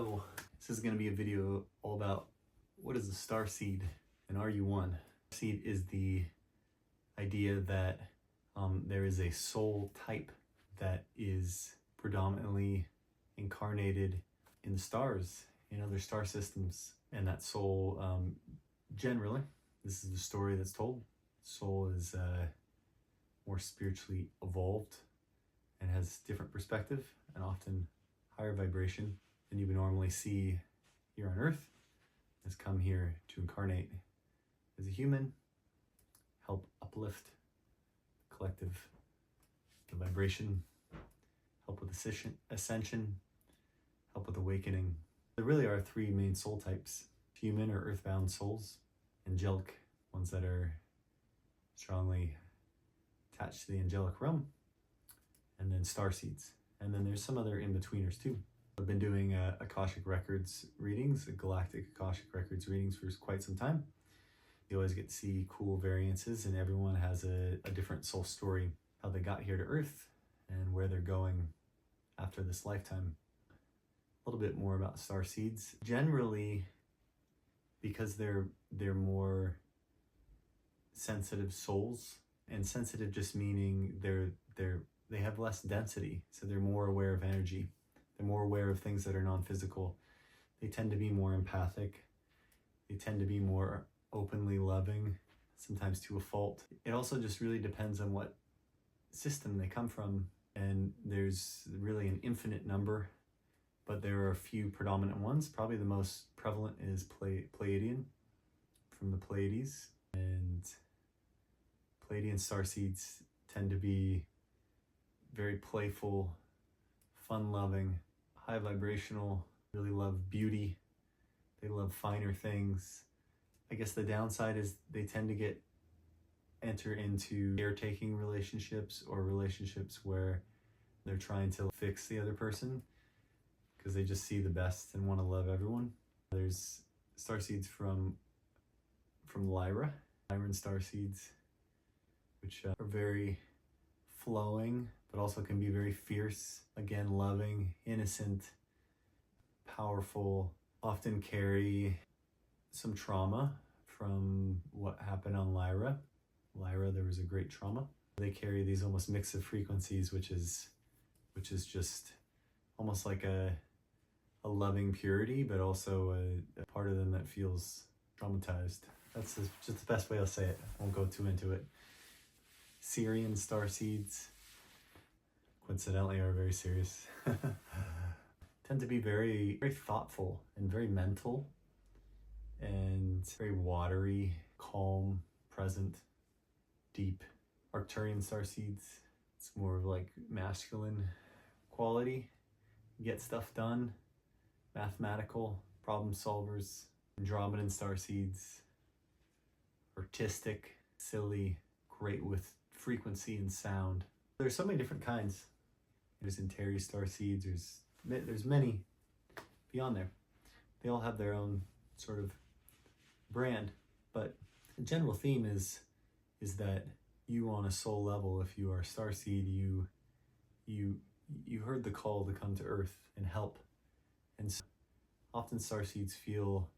Hello, this is going to be a video all about what is a starseed and are you one? Seed is the idea that there is a soul type that is predominantly incarnated in the stars, in other star systems, and that soul generally, this is the story that's told, soul is more spiritually evolved and has different perspective and often higher vibration than you would normally see here on Earth, has come here to incarnate as a human, help uplift the collective, the vibration, help with ascension, help with awakening. There really are three main soul types: human or earthbound souls, angelic, ones that are strongly attached to the angelic realm, and then starseeds. And then there's some other in-betweeners too. I've been doing Akashic Records readings, galactic Akashic Records readings for quite some time. You always get to see cool variances, and everyone has a different soul story, how they got here to Earth and where they're going after this lifetime. A little bit more about starseeds. Generally, because they're more sensitive souls, and sensitive just meaning they have less density, so they're more aware of energy. They're more aware of things that are non-physical. They tend to be more empathic. They tend to be more openly loving, sometimes to a fault. It also just really depends on what system they come from, and there's really an infinite number, but there are a few predominant ones. Probably the most prevalent is Pleiadian, from the Pleiades, and Pleiadian starseeds tend to be very playful, fun-loving, high vibrational, really love beauty. They love finer things. I guess the downside is they tend to enter into caretaking relationships, or relationships where they're trying to fix the other person because they just see the best and want to love everyone. There's starseeds from Lyra, Lyran starseeds, which are very flowing, but also can be very fierce, again, loving, innocent, powerful, often carry some trauma from what happened on Lyra. Lyra, there was a great trauma. They carry these almost mix of frequencies, which is just almost like a loving purity, but also a part of them that feels traumatized. That's just the best way I'll say it. I won't go too into it. Syrian starseeds, coincidentally, are very serious. Tend to be very, very thoughtful and very mental, and very watery, calm, present, deep. Arcturian starseeds, it's more of like masculine quality, get stuff done, mathematical, problem solvers. Andromedan starseeds, artistic, silly, great with frequency and sound. There's so many different kinds. There's Antares starseeds, there's many beyond there. They all have their own sort of brand, but the general theme is that you, on a soul level, if you are a starseed, you heard the call to come to Earth and help. And so often starseeds feel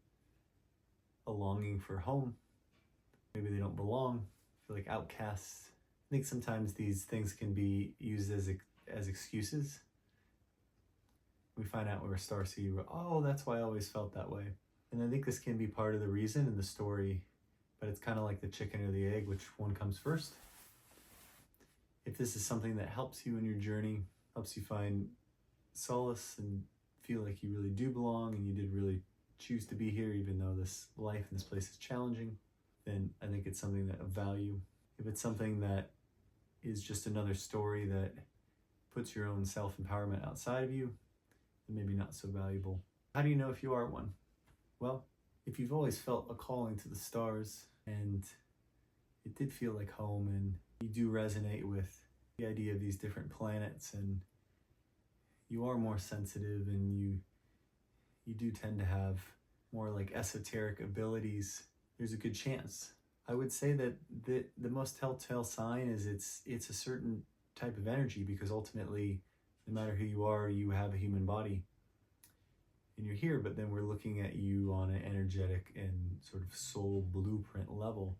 a longing for home. Maybe they don't belong, feel like outcasts. I think sometimes these things can be used as excuses. We find out we're a starseed, oh, that's why I always felt that way. And I think this can be part of the reason in the story, but it's kind of like the chicken or the egg, which one comes first. If this is something that helps you in your journey, helps you find solace and feel like you really do belong and you did really choose to be here, even though this life in this place is challenging, then I think it's something that of value. If it's something that is just another story that puts your own self-empowerment outside of you, then maybe not so valuable. How do you know if you are one? Well, if you've always felt a calling to the stars and it did feel like home, and you do resonate with the idea of these different planets, and you are more sensitive, and you do tend to have more like esoteric abilities, there's a good chance. I would say that the most telltale sign is it's a certain type of energy, because ultimately, no matter who you are, you have a human body. and you're here, but then we're looking at you on an energetic and sort of soul blueprint level.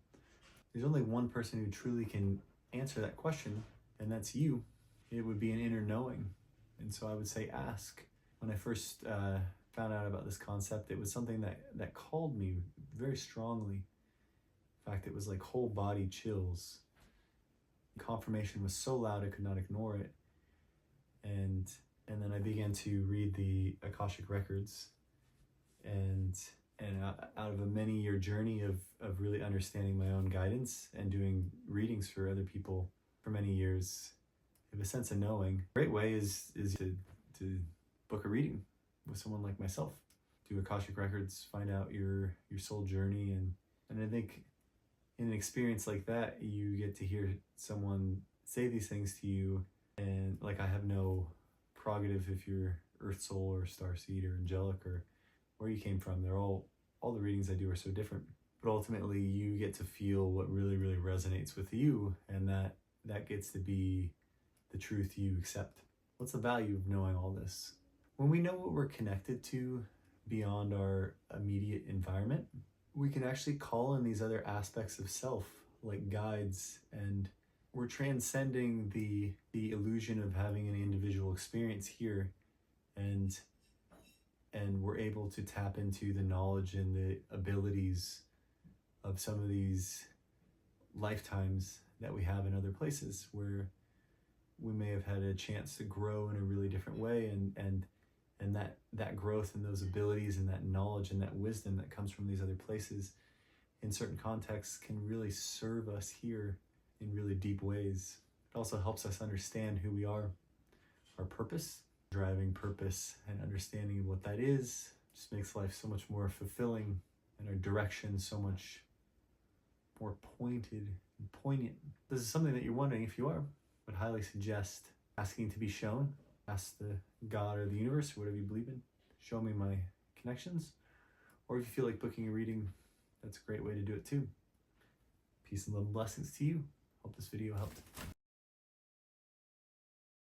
There's only one person who truly can answer that question, and that's you. It would be an inner knowing. And so I would say ask. When I first found out about this concept, it was something that called me very strongly. In fact, it was like whole body chills. Confirmation was so loud I could not ignore it. And then I began to read the Akashic records, and out of a many-year journey of really understanding my own guidance and doing readings for other people for many years, I have a sense of knowing. A great way is to book a reading with someone like myself. Do Akashic records, find out your soul journey, and I think in an experience like that, you get to hear someone say these things to you, and like I have no prerogative if you're Earth Soul or Starseed or Angelic or where you came from. They're all the readings I do are so different. But ultimately, you get to feel what really, really resonates with you, and that gets to be the truth you accept. What's the value of knowing all this? When we know what we're connected to beyond our immediate environment, we can actually call in these other aspects of self, like guides, and we're transcending the illusion of having an individual experience here, and we're able to tap into the knowledge and the abilities of some of these lifetimes that we have in other places where we may have had a chance to grow in a really different way, and that growth and those abilities and that knowledge and that wisdom that comes from these other places in certain contexts can really serve us here in really deep ways. It also helps us understand who we are, our purpose, driving purpose, and understanding what that is just makes life so much more fulfilling, and our direction so much more pointed and poignant. If this is something that you're wondering if you are, I would highly suggest asking to be shown. Ask the God or the universe, or whatever you believe in, show me my connections. Or if you feel like booking a reading, that's a great way to do it too. Peace and love and blessings to you. Hope this video helped.